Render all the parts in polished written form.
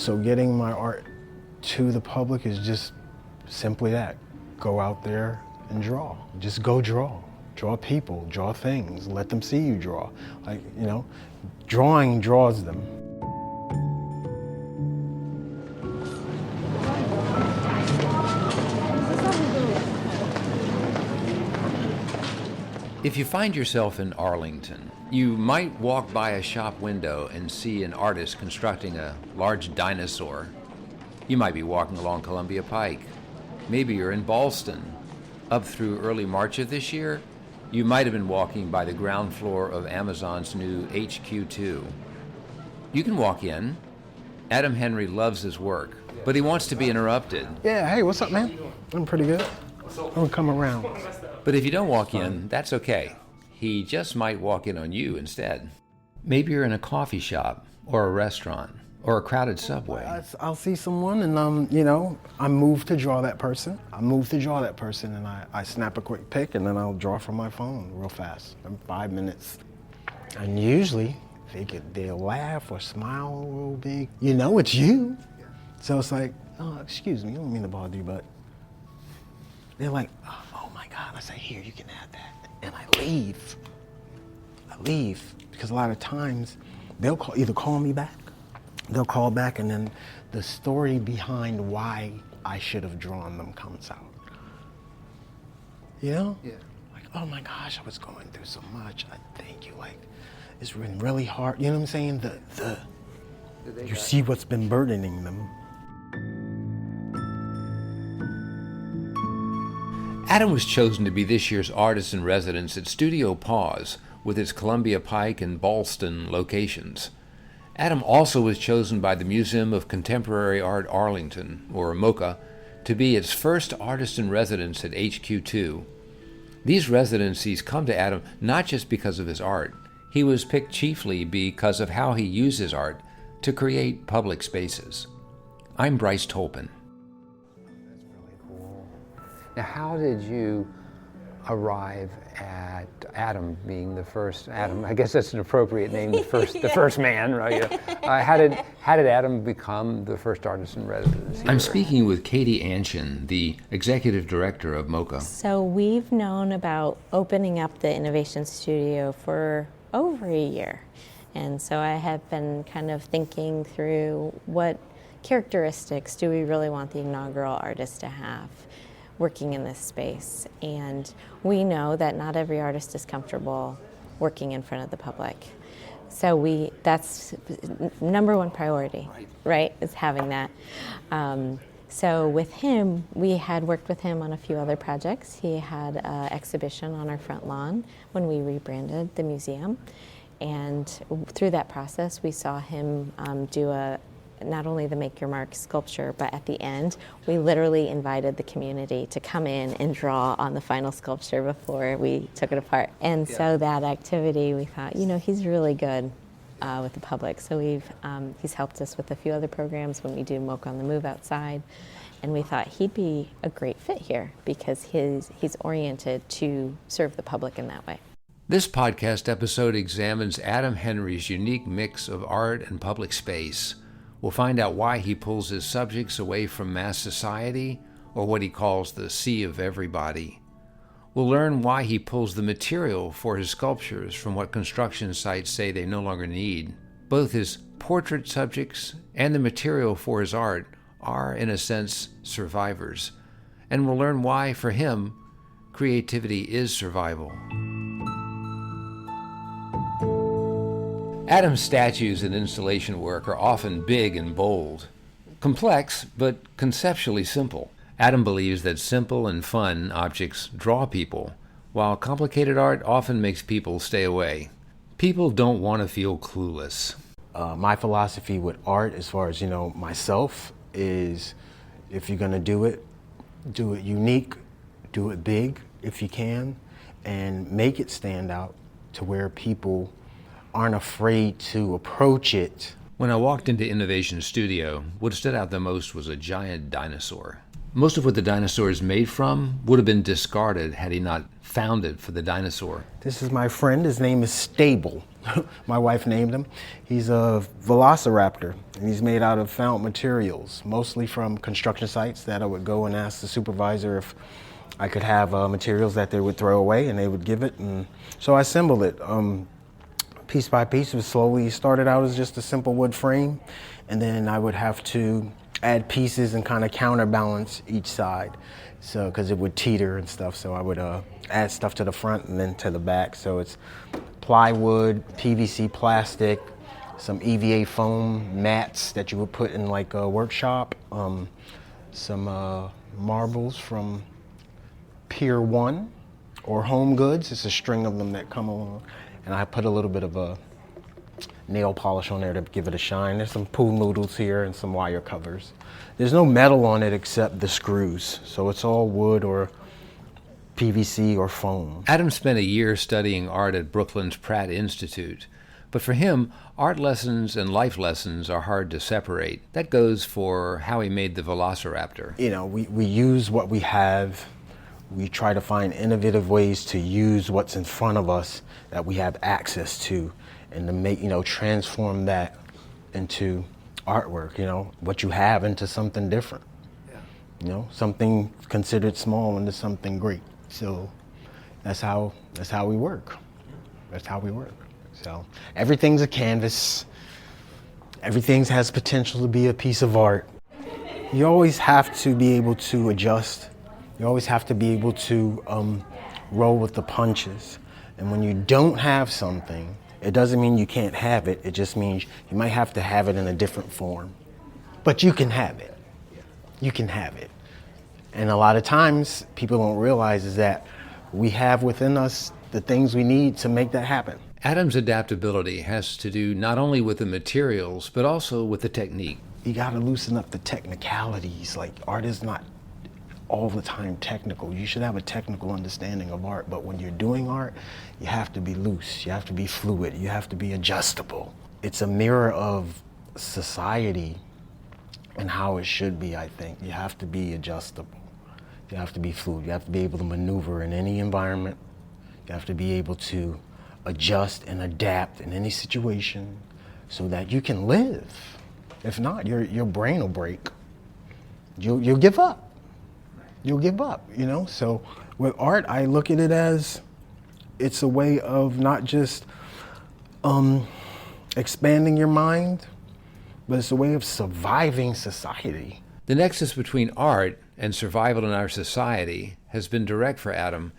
So getting my art to the public is just simply that. Go out there and draw. Just go draw. Draw people, draw things, let them see you draw. Like, you know, drawing draws them. If you find yourself in Arlington, you might walk by a shop window and see an artist constructing a large dinosaur. You might be walking along Columbia Pike. Maybe you're in Ballston. Up through early March of this year, you might have been walking by the ground floor of Amazon's new HQ2. You can walk in. Adam Henry loves his work, but he wants to be interrupted. Yeah, hey, what's up, man? I'm pretty good. I'm gonna come around. But if you don't walk in, that's okay. He just might walk in on you instead. Maybe you're in a coffee shop or a restaurant or a crowded subway. I'll see someone and, you know, I'm moved to draw that person. And I snap a quick pic and then I'll draw from my phone real fast in 5 minutes. And usually they'll laugh or smile real big. You know it's you. So it's like, oh, excuse me, I don't mean to bother you, but they're like, oh my God. I say, here, you can have that. And I leave. Because a lot of times they'll either call me back, they'll call back, and then the story behind why I should have drawn them comes out. You know? Yeah. Like, oh my gosh, I was going through so much. I thank you. Like, it's been really hard. You know what I'm saying? You see what's been burdening them. Adam was chosen to be this year's artist in residence at Studio Pause with its Columbia Pike and Ballston locations. Adam also was chosen by the Museum of Contemporary Art Arlington, or MoCA, to be its first artist in residence at HQ2. These residencies come to Adam not just because of his art. He was picked chiefly because of how he uses art to create public spaces. I'm Bryce Tolpin. Now, how did you arrive at Adam being the first Adam? I guess that's an appropriate name, the first man, right? How did Adam become the first artist in residence here? I'm speaking with Katie Anshin, the executive director of MoCA. So we've known about opening up the Innovation Studio for over a year, and so I have been kind of thinking through what characteristics do we really want the inaugural artist to have working in this space. And we know that not every artist is comfortable working in front of the public. So that's number one priority, right, is having that. So with him, we had worked with him on a few other projects. He had an exhibition on our front lawn when we rebranded the museum. And through that process, we saw him do not only the Make Your Mark sculpture, but at the end, we literally invited the community to come in and draw on the final sculpture before we took it apart. And so that activity, we thought, you know, he's really good with the public. So he's helped us with a few other programs when we do MoCA on the Move outside. And we thought he'd be a great fit here because he's oriented to serve the public in that way. This podcast episode examines Adam Henry's unique mix of art and public space. We'll find out why he pulls his subjects away from mass society, or what he calls the sea of everybody. We'll learn why he pulls the material for his sculptures from what construction sites say they no longer need. Both his portrait subjects and the material for his art are, in a sense, survivors. And we'll learn why, for him, creativity is survival. Adam's statues and installation work are often big and bold, complex, but conceptually simple. Adam believes that simple and fun objects draw people, while complicated art often makes people stay away. People don't want to feel clueless. My philosophy with art, as far as, you know, myself, is if you're gonna do it unique, do it big if you can, and make it stand out to where people aren't afraid to approach it. When I walked into Innovation Studio, what stood out the most was a giant dinosaur. Most of what the dinosaur is made from would have been discarded had he not found it for the dinosaur. This is my friend. His name is Stable. My wife named him. He's a velociraptor, and he's made out of found materials, mostly from construction sites that I would go and ask the supervisor if I could have materials that they would throw away, and they would give it. And so I assembled it piece by piece. It slowly started out as just a simple wood frame, and then I would have to add pieces and kind of counterbalance each side, so because it would teeter and stuff. So I would add stuff to the front and then to the back. So it's plywood, PVC plastic, some EVA foam mats that you would put in like a workshop, some marbles from Pier 1 or Home Goods. It's a string of them that come along, and I put a little bit of a nail polish on there to give it a shine. There's some pool noodles here and some wire covers. There's no metal on it except the screws, so it's all wood or PVC or foam. Adam spent a year studying art at Brooklyn's Pratt Institute, but for him, art lessons and life lessons are hard to separate. That goes for how he made the Velociraptor. You know, we use what we have. We try to find innovative ways to use what's in front of us that we have access to, and to make, transform that into artwork, what you have into something different. Yeah. Something considered small into something great. So that's how we work. That's how we work. So everything's a canvas. Everything has potential to be a piece of art. You always have to be able to adjust. You always have to be able to roll with the punches. And when you don't have something, it doesn't mean you can't have it. It just means you might have to have it in a different form. But you can have it. You can have it. And a lot of times, people don't realize is that we have within us the things we need to make that happen. Adam's adaptability has to do not only with the materials, but also with the technique. You gotta loosen up the technicalities. Like, art is not all the time technical. You should have a technical understanding of art, but when you're doing art, you have to be loose, you have to be fluid, you have to be adjustable. It's a mirror of society and how it should be, I think. You have to be adjustable. You have to be fluid. You have to be able to maneuver in any environment. You have to be able to adjust and adapt in any situation so that you can live. If not, your brain will break. You'll give up. You'll give up, So with art, I look at it as it's a way of not just expanding your mind, but it's a way of surviving society. The nexus between art and survival in our society has been direct for Adam.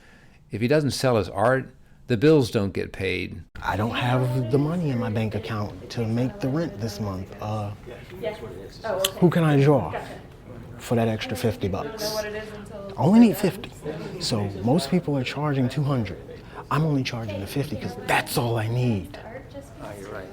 If he doesn't sell his art, the bills don't get paid. I don't have the money in my bank account to make the rent this month. Who can I draw for that extra $50? I only need 50. So most people are charging 200. I'm only charging the 50 because that's all I need. You're right.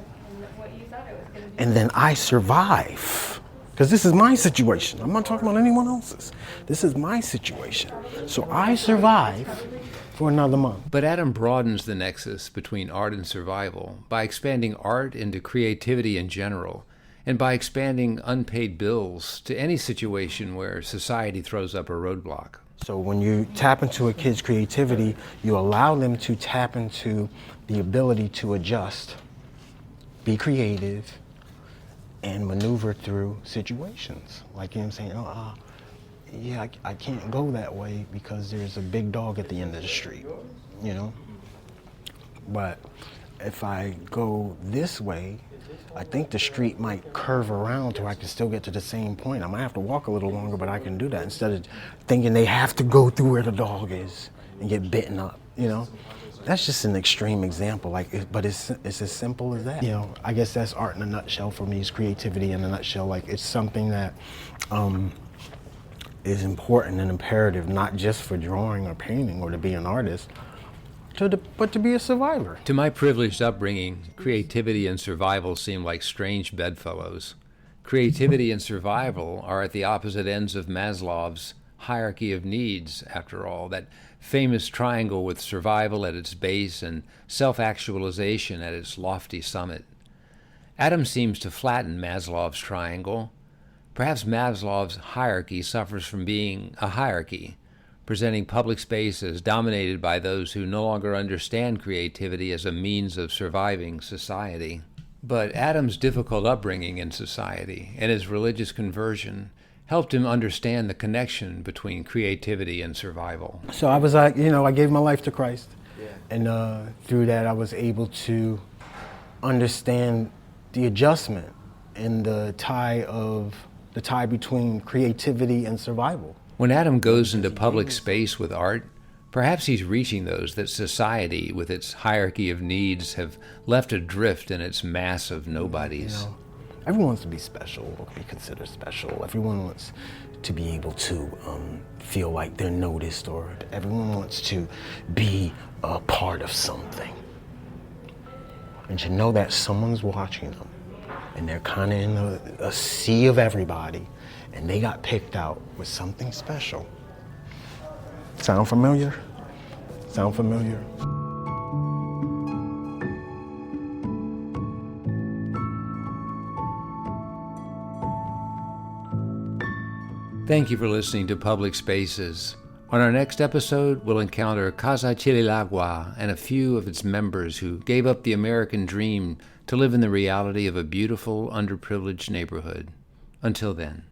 And then I survive. Because this is my situation. I'm not talking about anyone else's. This is my situation. So I survive for another month. But Adam broadens the nexus between art and survival by expanding art into creativity in general, and by expanding unpaid bills to any situation where society throws up a roadblock. So when you tap into a kid's creativity, you allow them to tap into the ability to adjust, be creative, and maneuver through situations. Like, I'm saying, I can't go that way because there's a big dog at the end of the street, But if I go this way, I think the street might curve around to where I can still get to the same point. I might have to walk a little longer, but I can do that instead of thinking they have to go through where the dog is and get bitten up, That's just an extreme example, but it's as simple as that. I guess that's art in a nutshell for me, is creativity in a nutshell. Like, it's something that is important and imperative, not just for drawing or painting or to be an artist, but to be a survivor. To my privileged upbringing, creativity and survival seem like strange bedfellows. Creativity and survival are at the opposite ends of Maslow's hierarchy of needs, after all, that famous triangle with survival at its base and self-actualization at its lofty summit. Adam seems to flatten Maslow's triangle. Perhaps Maslow's hierarchy suffers from being a hierarchy, presenting public space as dominated by those who no longer understand creativity as a means of surviving society. But Adam's difficult upbringing in society and his religious conversion helped him understand the connection between creativity and survival. So I was like, I gave my life to Christ. Yeah. And through that, I was able to understand the adjustment and the tie between creativity and survival. When Adam goes into public space with art, perhaps he's reaching those that society, with its hierarchy of needs, have left adrift in its mass of nobodies. Everyone wants to be special or be considered special. Everyone wants to be able to feel like they're noticed, or everyone wants to be a part of something. And to know that someone's watching them, and they're kind of in a sea of everybody, and they got picked out with something special. Sound familiar? Sound familiar? Thank you for listening to Public Spaces. On our next episode, we'll encounter Casa Chililagua and a few of its members who gave up the American dream to live in the reality of a beautiful, underprivileged neighborhood. Until then.